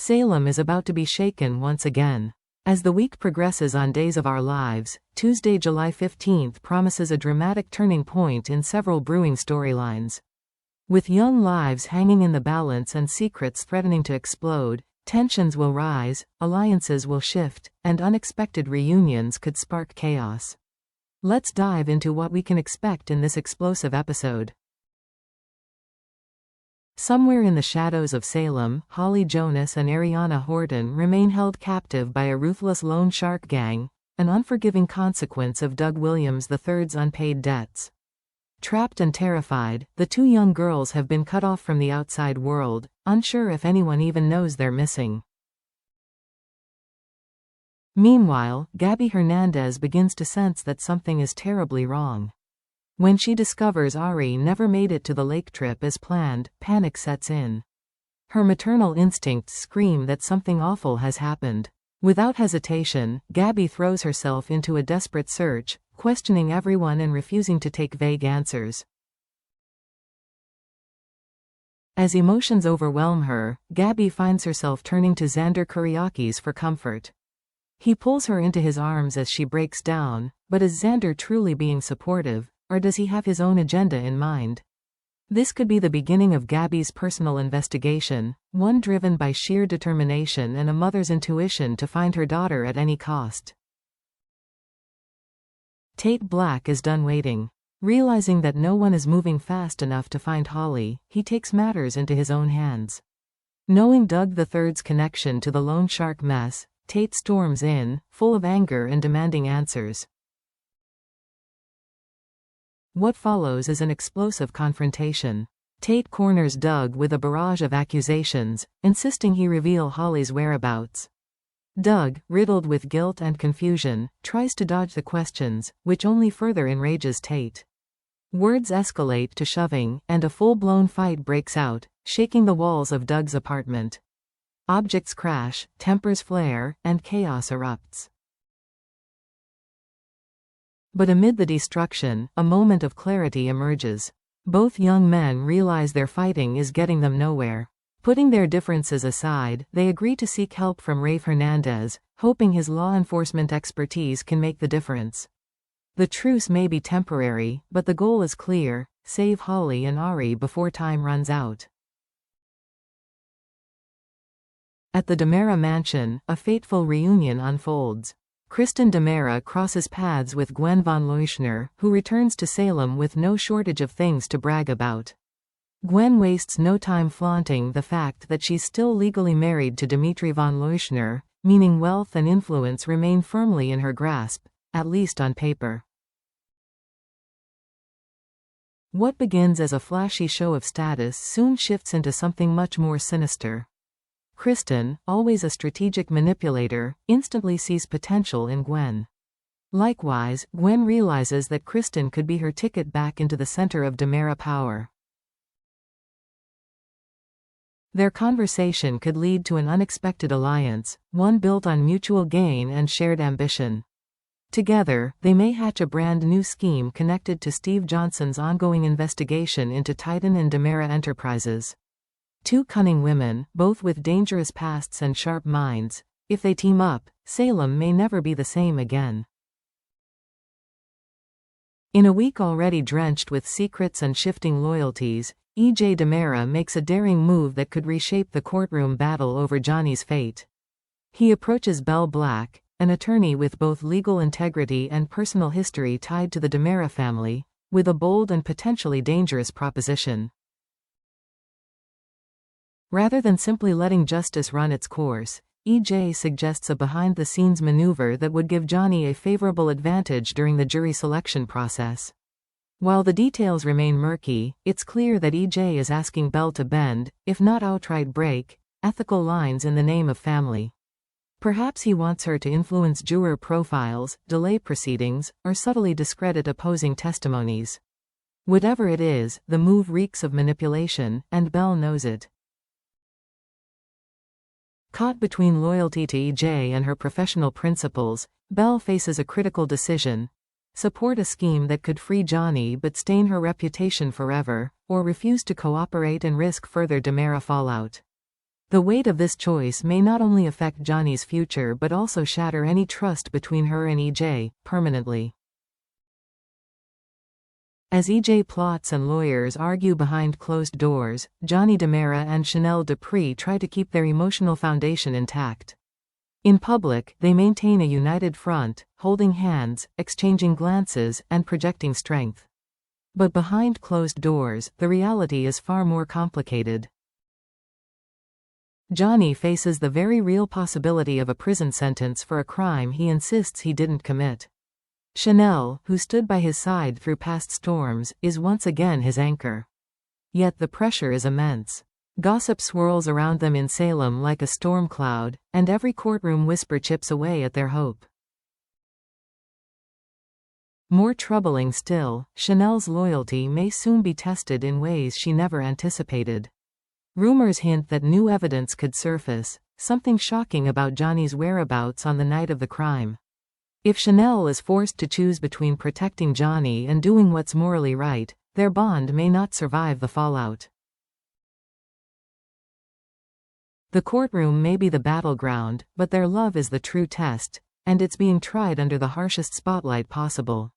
Salem is about to be shaken once again. As the week progresses on Days of Our Lives, Tuesday, July 15th promises a dramatic turning point in several brewing storylines. With young lives hanging in the balance and secrets threatening to explode, tensions will rise, alliances will shift, and unexpected reunions could spark chaos. Let's dive into what we can expect in this explosive episode. Somewhere in the shadows of Salem, Holly Jonas and Ariana Horton remain held captive by a ruthless loan shark gang, an unforgiving consequence of Doug Williams III's unpaid debts. Trapped and terrified, the two young girls have been cut off from the outside world, unsure if anyone even knows they're missing. Meanwhile, Gabby Hernandez begins to sense that something is terribly wrong. When she discovers Ari never made it to the lake trip as planned, panic sets in. Her maternal instincts scream that something awful has happened. Without hesitation, Gabby throws herself into a desperate search, questioning everyone and refusing to take vague answers. As emotions overwhelm her, Gabby finds herself turning to Xander Kuriakis for comfort. He pulls her into his arms as she breaks down, but is Xander truly being supportive, or does he have his own agenda in mind? This could be the beginning of Gabby's personal investigation, one driven by sheer determination and a mother's intuition to find her daughter at any cost. Tate Black is done waiting. Realizing that no one is moving fast enough to find Holly, he takes matters into his own hands. Knowing Doug III's connection to the loan shark mess, Tate storms in, full of anger and demanding answers. What follows is an explosive confrontation. Tate corners Doug with a barrage of accusations, insisting he reveal Holly's whereabouts. Doug, riddled with guilt and confusion, tries to dodge the questions, which only further enrages Tate. Words escalate to shoving, and a full-blown fight breaks out, shaking the walls of Doug's apartment. Objects crash, tempers flare, and chaos erupts. But amid the destruction, a moment of clarity emerges. Both young men realize their fighting is getting them nowhere. Putting their differences aside, they agree to seek help from Rafe Hernandez, hoping his law enforcement expertise can make the difference. The truce may be temporary, but the goal is clear: save Holly and Ari before time runs out. At the DiMera mansion, a fateful reunion unfolds. Kristen DiMera crosses paths with Gwen von Leuschner, who returns to Salem with no shortage of things to brag about. Gwen wastes no time flaunting the fact that she's still legally married to Dimitri von Leuschner, meaning wealth and influence remain firmly in her grasp, at least on paper. What begins as a flashy show of status soon shifts into something much more sinister. Kristen, always a strategic manipulator, instantly sees potential in Gwen. Likewise, Gwen realizes that Kristen could be her ticket back into the center of DiMera power. Their conversation could lead to an unexpected alliance, one built on mutual gain and shared ambition. Together, they may hatch a brand new scheme connected to Steve Johnson's ongoing investigation into Tate and DiMera Enterprises. Two cunning women, both with dangerous pasts and sharp minds. If they team up, Salem may never be the same again. In a week already drenched with secrets and shifting loyalties, E.J. DiMera makes a daring move that could reshape the courtroom battle over Johnny's fate. He approaches Belle Black, an attorney with both legal integrity and personal history tied to the DiMera family, with a bold and potentially dangerous proposition. Rather than simply letting justice run its course, E.J. suggests a behind-the-scenes maneuver that would give Johnny a favorable advantage during the jury selection process. While the details remain murky, it's clear that E.J. is asking Belle to bend, if not outright break, ethical lines in the name of family. Perhaps he wants her to influence juror profiles, delay proceedings, or subtly discredit opposing testimonies. Whatever it is, the move reeks of manipulation, and Belle knows it. Caught between loyalty to E.J. and her professional principles, Belle faces a critical decision: support a scheme that could free Johnny but stain her reputation forever, or refuse to cooperate and risk further DiMera fallout. The weight of this choice may not only affect Johnny's future but also shatter any trust between her and EJ, permanently. As EJ plots and lawyers argue behind closed doors, Johnny DiMera and Chanel Dupree try to keep their emotional foundation intact. In public, they maintain a united front, holding hands, exchanging glances, and projecting strength. But behind closed doors, the reality is far more complicated. Johnny faces the very real possibility of a prison sentence for a crime he insists he didn't commit. Chanel, who stood by his side through past storms, is once again his anchor. Yet the pressure is immense. Gossip swirls around them in Salem like a storm cloud, and every courtroom whisper chips away at their hope. More troubling still, Chanel's loyalty may soon be tested in ways she never anticipated. Rumors hint that new evidence could surface, something shocking about Johnny's whereabouts on the night of the crime. If Chanel is forced to choose between protecting Johnny and doing what's morally right, their bond may not survive the fallout. The courtroom may be the battleground, but their love is the true test, and it's being tried under the harshest spotlight possible.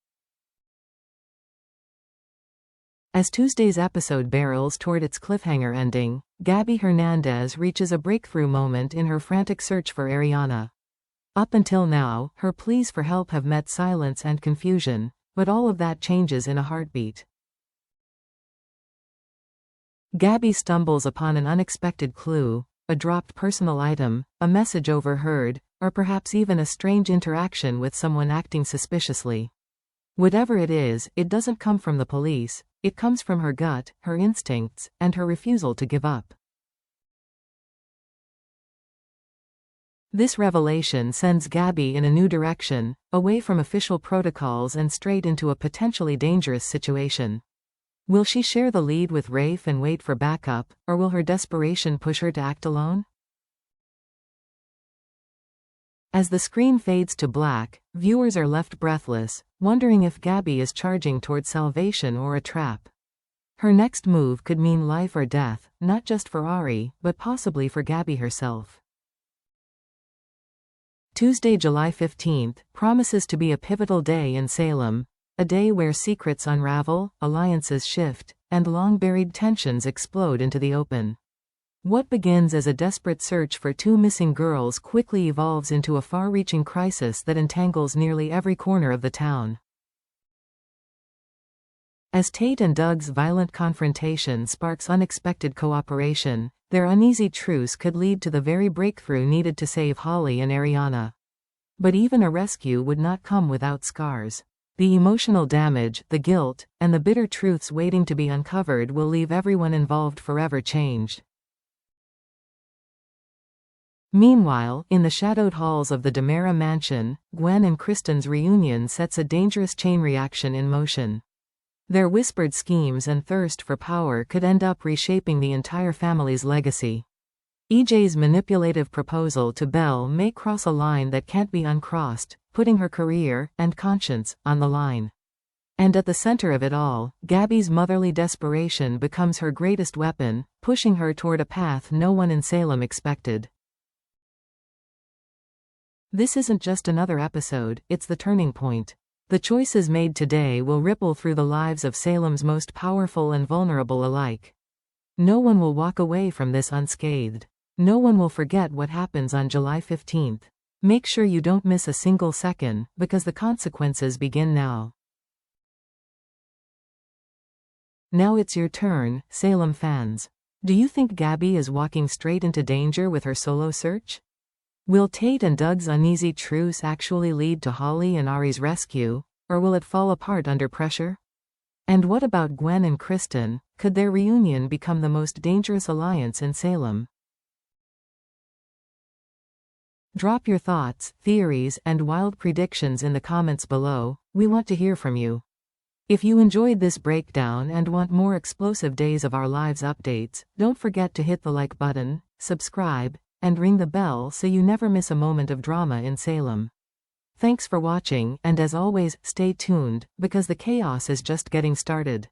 As Tuesday's episode barrels toward its cliffhanger ending, Gabby Hernandez reaches a breakthrough moment in her frantic search for Ariana. Up until now, her pleas for help have met silence and confusion, but all of that changes in a heartbeat. Gabby stumbles upon an unexpected clue, a dropped personal item, a message overheard, or perhaps even a strange interaction with someone acting suspiciously. Whatever it is, it doesn't come from the police, it comes from her gut, her instincts, and her refusal to give up. This revelation sends Gabby in a new direction, away from official protocols and straight into a potentially dangerous situation. Will she share the lead with Rafe and wait for backup, or will her desperation push her to act alone? As the screen fades to black, viewers are left breathless, wondering if Gabby is charging toward salvation or a trap. Her next move could mean life or death, not just for Ari, but possibly for Gabby herself. Tuesday, July 15th, promises to be a pivotal day in Salem, a day where secrets unravel, alliances shift, and long-buried tensions explode into the open. What begins as a desperate search for two missing girls quickly evolves into a far-reaching crisis that entangles nearly every corner of the town. As Tate and Doug's violent confrontation sparks unexpected cooperation, their uneasy truce could lead to the very breakthrough needed to save Holly and Ariana. But even a rescue would not come without scars. The emotional damage, the guilt, and the bitter truths waiting to be uncovered will leave everyone involved forever changed. Meanwhile, in the shadowed halls of the DiMera mansion, Gwen and Kristen's reunion sets a dangerous chain reaction in motion. Their whispered schemes and thirst for power could end up reshaping the entire family's legacy. EJ's manipulative proposal to Belle may cross a line that can't be uncrossed, putting her career and conscience on the line. And at the center of it all, Gabby's motherly desperation becomes her greatest weapon, pushing her toward a path no one in Salem expected. This isn't just another episode, it's the turning point. The choices made today will ripple through the lives of Salem's most powerful and vulnerable alike. No one will walk away from this unscathed. No one will forget what happens on July 15th. Make sure you don't miss a single second, because the consequences begin now. Now it's your turn, Salem fans. Do you think Gabby is walking straight into danger with her solo search? Will Tate and Doug's uneasy truce actually lead to Holly and Ari's rescue, or will it fall apart under pressure? And what about Gwen and Kristen? Could their reunion become the most dangerous alliance in Salem? Drop your thoughts, theories, and wild predictions in the comments below. We want to hear from you. If you enjoyed this breakdown and want more explosive Days of Our Lives updates, don't forget to hit the like button, subscribe, and ring the bell so you never miss a moment of drama in Salem. Thanks for watching, and as always, stay tuned, because the chaos is just getting started.